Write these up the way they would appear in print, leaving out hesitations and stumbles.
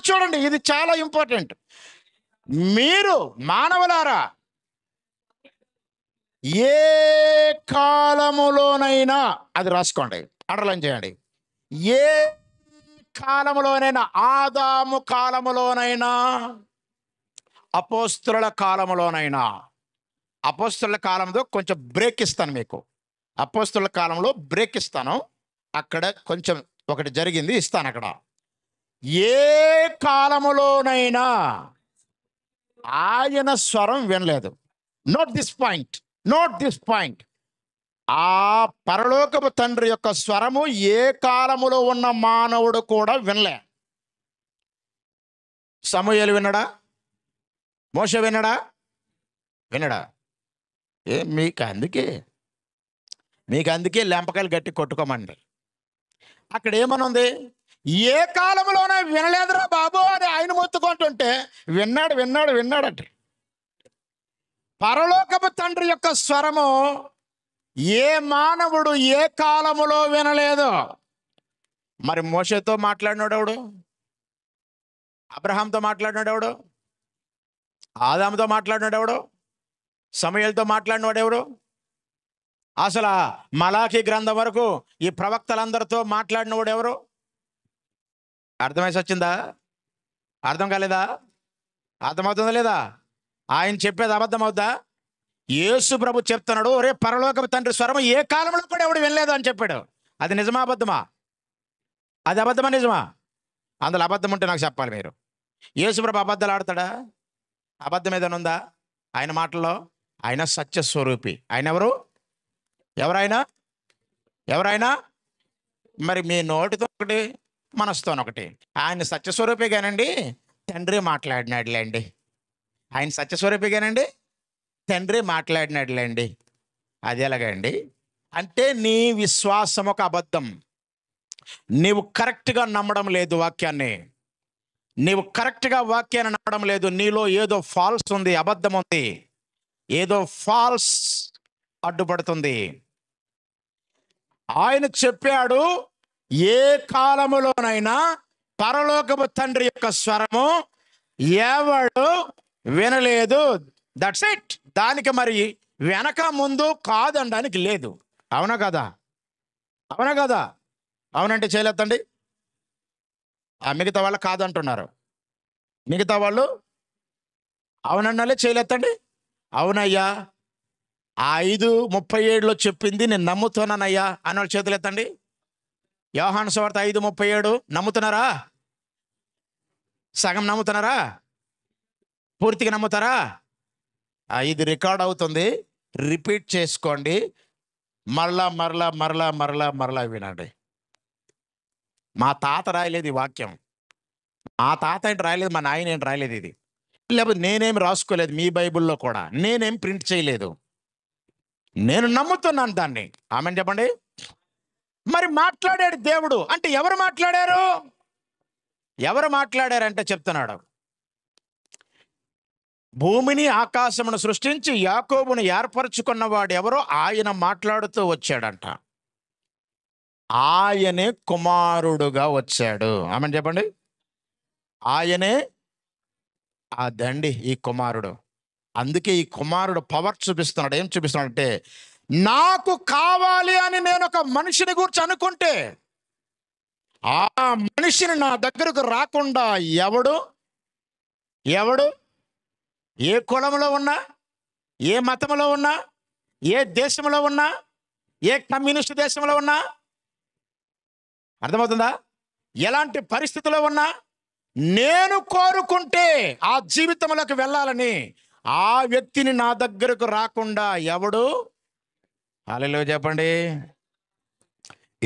చూడండి, ఇది చాలా ఇంపార్టెంట్. మీరు మానవులారా ఏ కాలములోనైనా, అది రాసుకోండి, అండర్లైన్ చేయండి, ఏ కాలములోనైనా, ఆదాము కాలములోనైనా, అపోస్తుల కాలములోనైనా, అపోస్తుల కాలంలో కొంచెం బ్రేక్ ఇస్తాను మీకు, అపోస్తుల కాలంలో బ్రేక్ ఇస్తాను, అక్కడ కొంచెం ఒకటి జరిగింది ఇస్తాను అక్కడ. ఏ కాలములోనైనా ఆయన స్వరం వినలేదు. Note this point, note this point. ఆ పరలోకపు తండ్రి యొక్క స్వరము ఏ కాలములో ఉన్న మానవుడు కూడా వినలే. సమూయేలు వినడా? మోషే వినడా? వినడా? మీకు అందుకే లెంపకాయలు గట్టి కొట్టుకోమండి. అక్కడ ఏమనుంది? ఏ కాలంలోనే వినలేదురా బాబు అని ఆయన మొత్తుకుంటుంటే విన్నాడు విన్నాడు విన్నాడంటే. పరలోకపు తండ్రి యొక్క స్వరము ఏ మానవుడు ఏ కాలములో వినలేదు. మరి మోషేతో మాట్లాడినాడెవడు? అబ్రహాంతో మాట్లాడినాడెవడు? ఆదాముతో మాట్లాడినాడెవడు? సమూయేలుతో మాట్లాడినవాడెవడు? అసలు మలాఖీ గ్రంథం వరకు ఈ ప్రవక్తలందరితో మాట్లాడినవాడు ఎవరు? అర్థమైసి వచ్చిందా? అర్థం కాలేదా? అర్థమవుతుందా లేదా? ఆయన చెప్పేది అబద్ధం అవుద్దా? యేసు ప్రభు చెప్తున్నాడు, ఒరే పరలోకపు తండ్రి స్వరం ఏ కాలంలో కూడా ఎవడు వినలేదు అని చెప్పాడు. అది నిజమా అబద్ధమా? అది అబద్ధమా నిజమా? అందులో అబద్ధం ఉంటే నాకు చెప్పాలి మీరు. యేసు ప్రభు అబద్ధాలు ఆడతాడా? అబద్ధం ఏదైనా ఉందా ఆయన మాటల్లో? ఆయన సత్యస్వరూపి. ఆయన ఎవరైనా మరి మీ నోటితో ఒకటి, మనసుతోనొకటి. ఆయన సత్యస్వరూపిగానండి, తండ్రి మాట్లాడినాడులేండి. ఆయన సత్యస్వరూపిగానండి, తండ్రి మాట్లాడినాడులేండి. అది ఎలాగండి? అంటే నీ విశ్వాసం ఒక అబద్ధం. నీవు కరెక్ట్గా నమ్మడం లేదు వాక్యాన్ని. నీవు కరెక్ట్గా వాక్యాన్ని నమ్మడం లేదు. నీలో ఏదో ఫాల్స్ ఉంది, అబద్ధం ఉంది, ఏదో ఫాల్స్ అడ్డుపడుతుంది. ఆయన చెప్పాడు, ఏ కాలములోనైనా పరలోకపు తండ్రి యొక్క స్వరము ఎవడు వినలేదు. That's it. దానికి మరి వెనక ముందు కాదనడానికి లేదు. అవునా కదా? అవునా కదా? అవునంటే చేయలేదండి. మిగతా వాళ్ళు కాదంటున్నారు. మిగతా వాళ్ళు అవునన్నాలే చేయలేదండి. అవునయ్యా, ఆ 5:37లో చెప్పింది నేను నమ్ముతున్నానయ్యా అన్న చేతులు ఎత్తండి. యోహాను సువార్త 5:37 నమ్ముతున్నారా? సగం నమ్ముతున్నారా? పూర్తిగా నమ్ముతారా? ఇది రికార్డ్ అవుతుంది, రిపీట్ చేసుకోండి, మరలా మరలా మరలా మరలా మరలా వినండి. మా తాత రాయలేదు ఈ వాక్యం. మా తాత ఏంటి రాయలేదు, మా నాయన ఏంటి రాయలేదు ఇది. లేకపోతే నేనేం రాసుకోలేదు, మీ బైబిల్లో కూడా నేనేం ప్రింట్ చేయలేదు. నేను నమ్ముతున్నాను దాన్ని. ఆమెను చెప్పండి. మరి మాట్లాడాడు దేవుడు అంటే ఎవరు మాట్లాడారు? ఎవరు మాట్లాడారంటే చెప్తున్నాడు, భూమిని ఆకాశమును సృష్టించి యాకోబును ఏర్పరచుకున్నవాడు ఎవరో ఆయన మాట్లాడుతూ వచ్చాడంట. ఆయనే కుమారుడుగా వచ్చాడు. ఆమెను చెప్పండి. ఆయనే అదండి ఈ కుమారుడు. అందుకే ఈ కుమారుడు పవర్ చూపిస్తున్నాడు. ఏం చూపిస్తున్నాడు అంటే, నాకు కావాలి అని నేను ఒక మనిషిని గురించి అనుకుంటే ఆ మనిషిని నా దగ్గరకు రాకుండా ఎవడు ఏ కులంలో ఉన్నా, ఏ మతంలో ఉన్నా, ఏ దేశంలో ఉన్నా, ఏ కమ్యూనిస్ట్ దేశంలో ఉన్నా, అర్థమవుతుందా? ఎలాంటి పరిస్థితిలో ఉన్నా నేను కోరుకుంటే ఆ జీవితంలోకి వెళ్ళాలని ఆ వ్యక్తిని నా దగ్గరకు రాకుండా ఎవడు, హల్లెలూయా చెప్పండి.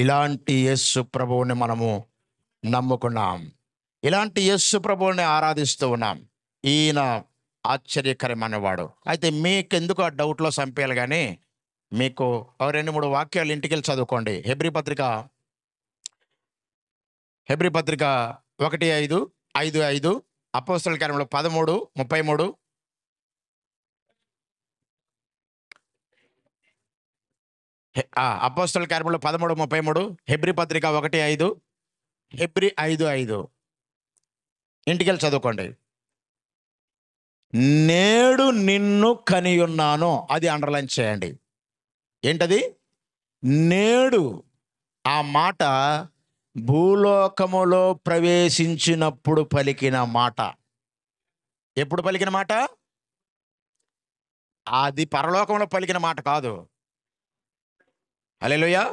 ఇలాంటి యేసు ప్రభువుని మనము నమ్ముకున్నాం. ఇలాంటి యేసు ప్రభువుని ఆరాధిస్తూ ఉన్నాం. ఈయన ఆశ్చర్యకరమైనవాడు. అయితే మీకెందుకు ఆ డౌట్లో చంపేయాలి కానీ, మీకు 2-3 వాక్యాలు ఇంటికి వెళ్ళి చదువుకోండి. హెబ్రీ పత్రిక 1:5 అపోస్తలుల కార్యములు 13:33, అపోస్తలుల కార్యములు 13:33, హెబ్రీ పత్రిక 1:5, హెబ్రీ 5:5. ఇంటికెళ్ళి చదువుకోండి. నేడు నిన్ను కనియున్నాను, అది అండర్లైన్ చేయండి. ఏంటది? నేడు. ఆ మాట భూలోకములో ప్రవేశించినప్పుడు పలికిన మాట. ఎప్పుడు పలికిన మాట? అది పరలోకంలో పలికిన మాట కాదు. హల్లెలూయా.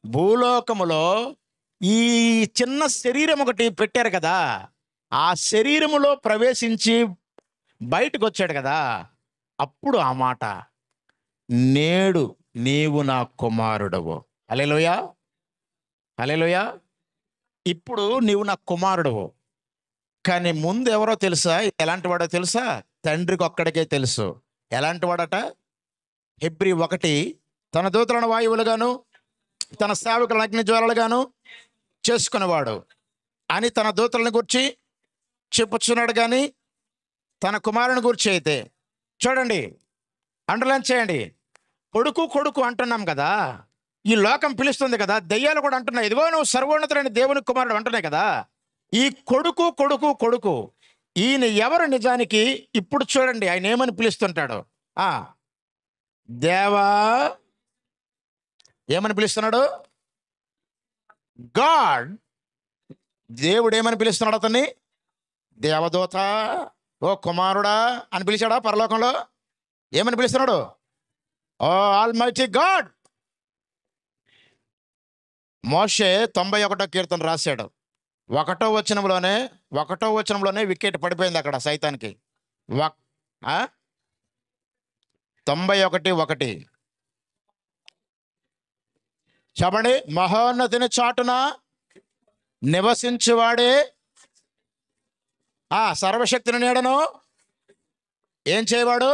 భూలోకములో ఈ చిన్న శరీరం ఒకటి పెట్టారు కదా, ఆ శరీరములో ప్రవేశించి బయటకు వచ్చాడు కదా, అప్పుడు ఆ మాట, నేడు నీవు నా కుమారుడవు. హల్లెలూయా, హల్లెలూయా. ఇప్పుడు నీవు నా కుమారుడవు. కానీ ముందు ఎవరో తెలుసా? ఎలాంటి వాడో తెలుసా? తండ్రికి ఒక్కడికే తెలుసు. ఎలాంటి వాడట? హెబ్రీ 1, తన దూతలను వాయువులుగాను తన సేవకులను అగ్నిజ్వాలలుగాను చేసుకునేవాడు అని తన దూతలను గురించి చెప్పుచున్నాడు. కానీ తన కుమారుని గురించి అయితే, చూడండి, అండర్లైన్ చేయండి, కొడుకు కొడుకు అంటున్నాం కదా, ఈ లోకం పిలుస్తుంది కదా, దెయ్యాలు కూడా అంటున్నాయి, ఇదిగో నువ్వు సర్వోన్నతుడైన దేవుని కుమారుడు అంటున్నాయి కదా. ఈ కొడుకు కొడుకు కొడుకు ఈయన ఎవరు నిజానికి? ఇప్పుడు చూడండి, ఆయన ఏమని పిలుస్తుంటాడు? దేవా. ఏమని పిలుస్తున్నాడు? గాడ్. దేవుడు ఏమని పిలుస్తున్నాడు అతన్ని? దేవదూత, ఓ కుమారుడా అని పిలిచాడా? పరలోకంలో ఏమని పిలుస్తున్నాడు? ఓ ఆల్మైటీ గాడ్. మోషే 91వ కీర్తన రాశాడు. 1వ వచనంలోనే వికెట్ పడిపోయింది అక్కడ సైతానికి. 91:1 చెప్పండి. మహోన్నతిని చాటున నివసించువాడే సర్వశక్తిని నీడను ఏం చేయవాడు?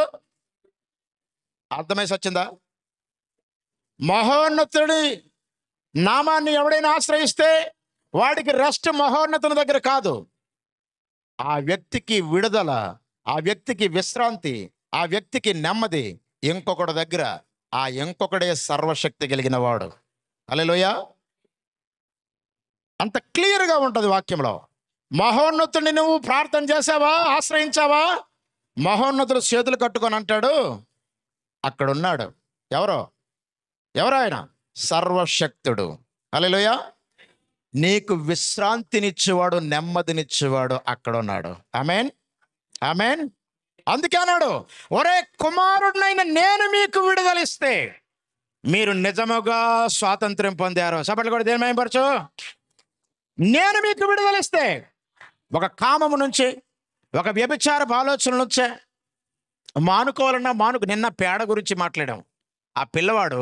అర్థమై సచ్చిందా? మహోన్నతుడి నామాన్ని ఎవడైనా ఆశ్రయిస్తే వాడికి రెస్ట్ మహోన్నతుని దగ్గర కాదు. ఆ వ్యక్తికి విడుదల, ఆ వ్యక్తికి విశ్రాంతి, ఆ వ్యక్తికి నెమ్మది ఇంకొకటి దగ్గర. ఆ ఇంకొకడే సర్వశక్తి కలిగిన వాడు. హల్లెలూయా. అంత క్లియర్గా ఉంటుంది వాక్యంలో. మహోన్నతుడిని నువ్వు ప్రార్థన చేసావా? ఆశ్రయించావా? మహోన్నతుడు చేతులు కట్టుకొని అంటాడు, అక్కడున్నాడు. ఎవరో ఆయన? సర్వశక్తుడు. హల్లెలూయా. నీకు విశ్రాంతినిచ్చేవాడు, నెమ్మదినిచ్చేవాడు అక్కడ ఉన్నాడు. ఆమేన్, ఆమేన్. అందుకే అన్నాడు, ఒరే కుమారుడినైన నేను మీకు విడుదలిస్తే మీరు నిజముగా స్వాతంత్ర్యం పొందారు. సభలు కూడా దేని మహిమపరచు. నేను మీకు విడుదలిస్తే ఒక కామము నుంచి, ఒక వ్యభిచారపు ఆలోచన నుంచే మానుకోవాలన్నా నిన్న పేడ గురించి మాట్లాడాం. ఆ పిల్లవాడు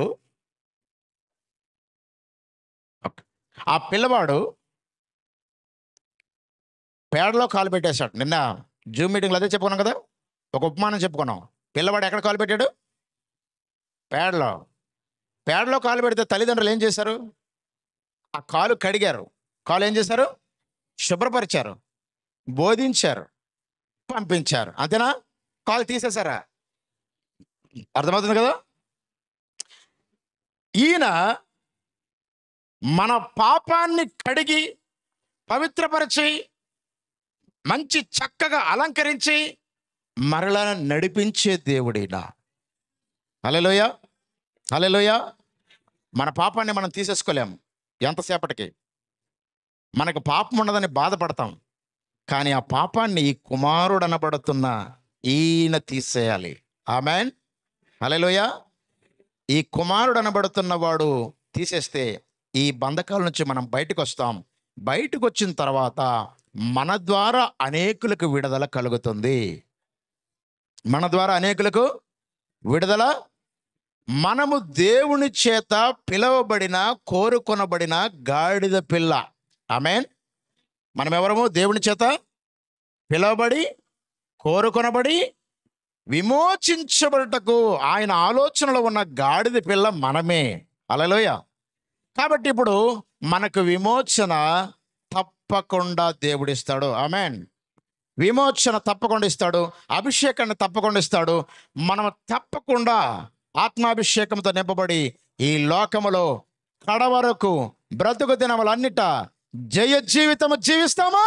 పేడలో కాలు పెట్టేశాడు. నిన్న జూమ్ మీటింగ్లో అదే చెప్పుకున్నాం కదా, ఒక ఉపమానం చెప్పుకున్నాం. పిల్లవాడు ఎక్కడ కాలు పెట్టాడు? పేడలో కాలు పెడితే తల్లిదండ్రులు ఏం చేశారు? ఆ కాలు కడిగారు. కాలు ఏం చేశారు? శుభ్రపరిచారు, బోధించారు, పంపించారు. అంతేనా? కాలు తీసేశారా? అర్థమవుతుంది కదా. ఈయన మన పాపాన్ని కడిగి పవిత్రపరిచి మంచి చక్కగా అలంకరించి మరలా నడిపించే దేవుడైనా. హల్లెలూయా, హల్లెలూయా. మన పాపాన్ని మనం తీసేసుకోలేం ఎంతసేపటికి. మనకు పాపం ఉన్నదని బాధపడతాం, కానీ ఆ పాపాన్ని ఈ కుమారుడు అనబడుతున్న ఈయన తీసేయాలి. ఆమేన్, హల్లెలూయా. ఈ కుమారుడు అనబడుతున్న వాడు తీసేస్తే ఈ బంధకాల నుంచి మనం బయటకు వస్తాం. బయటకు వచ్చిన తర్వాత మన ద్వారా అనేకులకు విడుదల కలుగుతుంది. మన ద్వారా అనేకులకు విడుదల. మనము దేవుని చేత పిలువబడిన, కోరుకొనబడిన గాడిద పిల్ల. ఆమేన్. మనం ఎవరము? దేవుని చేత పిలువబడి, కోరుకొనబడి, విమోచించబడుటకు ఆయన ఆలోచనలో ఉన్న గాడిద పిల్ల మనమే. హల్లెలూయా. కాబట్టి ఇప్పుడు మనకు విమోచన తప్పకుండా దేవుడిస్తాడు. ఆమేన్. విమోచన తప్పకుండా ఇస్తాడు, అభిషేకాన్ని తప్పకుండా ఇస్తాడు. మనం తప్పకుండా ఆత్మాభిషేకంతో నింపబడి ఈ లోకములో కడవరకు బ్రతుకు దినములన్నిట జయ జీవితము జీవిస్తామా?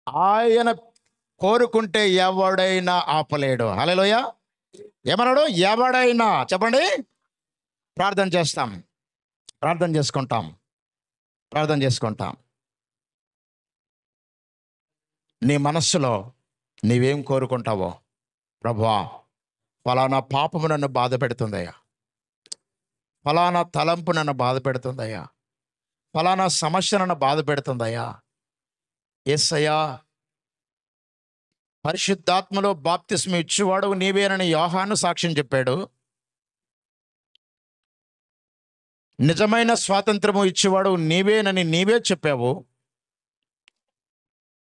ఆయన కోరుకుంటే ఎవడైనా ఆపలేడు. హల్లెలూయా. ఏమన్నాడు? ఎవడైనా. చెప్పండి. ప్రార్థన చేస్తాం, ప్రార్థన చేసుకుంటాం, ప్రార్థన చేసుకుంటాం. నీ మనస్సులో నీవేం కోరుకుంటావో, ప్రభువా ఫలానా పాపము నన్ను బాధ పెడుతుందయ్యా, ఫలానా తలంపు నన్ను బాధ పెడుతుందయ్యా, ఫలానా సమస్య నన్ను బాధ పెడుతుందయ్యా. యేసయ్యా, పరిశుద్ధాత్మలో బాప్తిస్మ ఇచ్చేవాడు నీవేనని యోహాను సాక్ష్యం చెప్పాడు. నిజమైన స్వాతంత్రము ఇచ్చేవాడు నీవేనని నీవే చెప్పావు.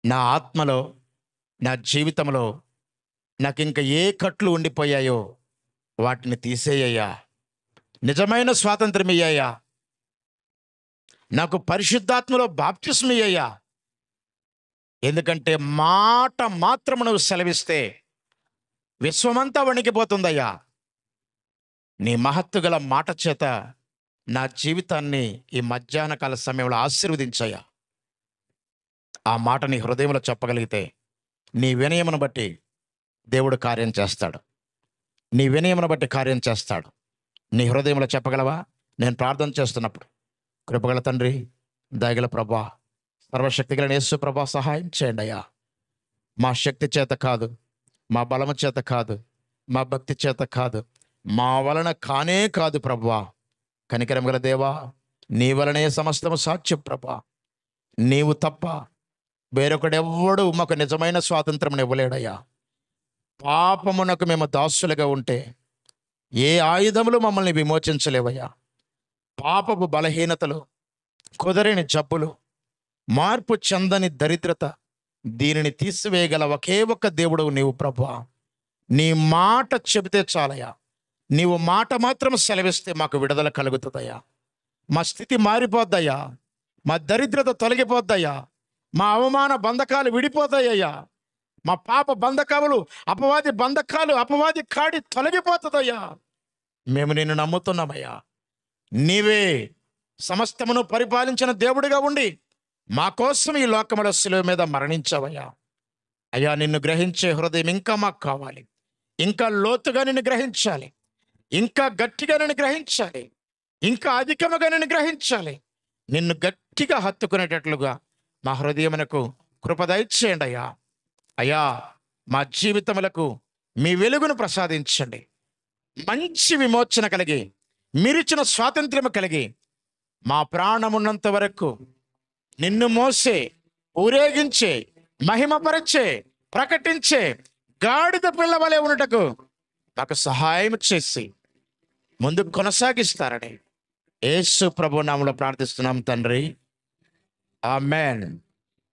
నా ఆత్మలో, నా జీవితంలో నాకు ఇంకా ఏ కట్లు ఉండిపోయాయో వాటిని తీసేయ్యా. నిజమైన స్వాతంత్రం ఇయ్యా. నాకు పరిశుద్ధాత్మలో బాప్తిస్మ ఇయ్యా. ఎందుకంటే మాట మాత్రము నువ్వు సెలవిస్తే విశ్వమంతా వణికిపోతుందయ్యా. నీ మహత్తు గల మాట చేత నా జీవితాన్ని ఈ మధ్యాహ్న కాల సమయంలో ఆశీర్వదించయ్యా. ఆ మాట నీ హృదయంలో చెప్పగలిగితే నీ వినయమును బట్టి దేవుడు కార్యం చేస్తాడు. నీ వినయమును బట్టి కార్యం చేస్తాడు. నీ హృదయంలో చెప్పగలవా? నేను ప్రార్థన చేస్తున్నప్పుడు, కృపగల తండ్రి, దయగల ప్రభా, సర్వశక్తి గల యేసు ప్రభా, సహాయం చేయండి అయ్యా. మా శక్తి చేత కాదు, మా బలము చేత కాదు, మా భక్తి చేత కాదు, మా వలన కానే కాదు ప్రభువా. కనికరం గల దేవా, నీ వలనే సమస్తము సాధ్యం ప్రభా. నీవు తప్ప వేరొకడెవ్వడు మాకు నిజమైన స్వాతంత్రం ఇవ్వలేడయ్యా. పాపమునకు మేము దాసులుగా ఉంటే ఏ ఆయుధములు మమ్మల్ని విమోచించలేవయ్యా. పాపపు బలహీనతలు, కుదరని జబ్బులు, మార్పు చెందని దరిద్రత, దీనిని తీసివేయగల ఒకే ఒక్క దేవుడు నీవు ప్రభువా. నీ మాట చెబితే చాలయ్యా. నీవు మాట మాత్రం సెలవిస్తే మాకు విడుదల కలుగుతుందయ్యా. మా స్థితి మారిపోద్దయ్యా. మా దరిద్రత తొలగిపోద్దయ్యా. మా అవమాన బంధకాలు విడిపోతాయ్యా. మా పాప బంధకాలు, అపవాది బంధకాలు, అపవాది కాడి తొలగిపోతుందయ్యా. మేము నిన్ను నమ్ముతున్నామయ్యా. నీవే సమస్తమును పరిపాలించిన దేవుడిగా ఉండి మా కోసం ఈ లోకములో శిలువ మీద మరణించావయ్యా. అయ్యా, నిన్ను గ్రహించే హృదయం ఇంకా మాకు కావాలి. ఇంకా లోతుగా నిన్ను గ్రహించాలి, ఇంకా గట్టిగా నిన్ను గ్రహించాలి, ఇంకా అధికముగా నిన్ను గ్రహించాలి. నిన్ను గట్టిగా హత్తుకునేటట్లుగా మా హృదయమునకు కృప దయచేయండి అయ్యా. అయ్యా, మా జీవితములకు మీ వెలుగును ప్రసాదించండి. మంచి విమోచన కలిగి, మీరిచ్చిన స్వాతంత్ర్యము కలిగి, మా ప్రాణమున్నంత వరకు నిన్ను మోసే, ఊరేగించే, మహిమపరచే, ప్రకటించే గాడిద పిల్లవలే ఉన్నటకు నాకు సహాయం చేసి ముందుకు కొనసాగిస్తారని యేసు ప్రభు నామములో ప్రార్థిస్తున్నాం తండ్రి. ఆమేన్.